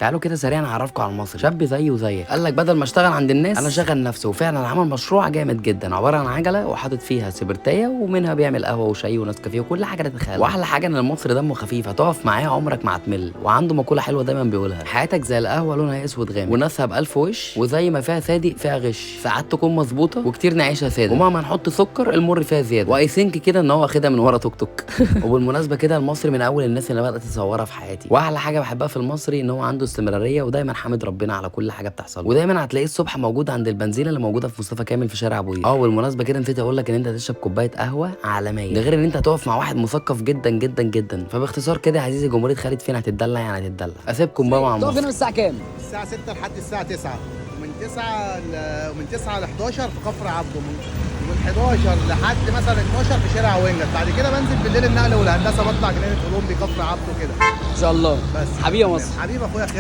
تعالوا كده سريعا اعرفكم على المصري، شاب زيي وزيك، قال لك بدل ما اشتغل عند الناس انا شغل نفسي، وفعلا عمل مشروع جامد جدا عباره عن عجله وحاطط فيها سبرتايه ومنها بيعمل قهوه وشاي ونسكافيه وكل حاجه تتخيل. واحلى حاجه ان المصري دمه خفيف، هتقف معاه عمرك ما هتمل، وعنده مقوله حلوه دايما بيقولها: حياتك زي القهوه لونها اسود غامق وناسها بألف وش، وزي ما فيها صادق فيها غش، ساعات تكون مظبوطه وكتير نعيشها ساده، ومهما نحط سكر المر فيها زياده. واي ثينك كده ان هو واخدها من ورا توك توك. وبالمناسبه كده المصري من اول الناس اللي بدات اتصورها في حياتي. واحلى حاجه بحبها في المصري ان هو عنده استمراريه ودايما حامد ربنا على كل حاجه بتحصل، ودايما هتلاقيه الصبح موجود عند البنزينه اللي موجوده في مصطفى كامل في شارع ابو قير. والمناسبه كده نسيت اقول لك ان انت هتشرب كوبايه قهوه عالميه، ده غير ان انت هتقف مع واحد مثقف جدا جدا جدا. فباختصار كده يا عزيزي جمهوريه خالد فين هتتدلع يعني هتتدلع. اسيبكم بقى مع تقف هنا المصري. الساعه كام؟ الساعة 6 لحد الساعة 9، ومن 9 ل 11 في كفر عبده، ومن 11 لحد مثلا 12 في شارع وينجر. بعد كده بنزل بالليل النقل والهندسة، بطلع جنينة أولمبي كفر عبده كده ان شاء الله. بس حبيبي يا مصر. حبيبي اخويا خالد.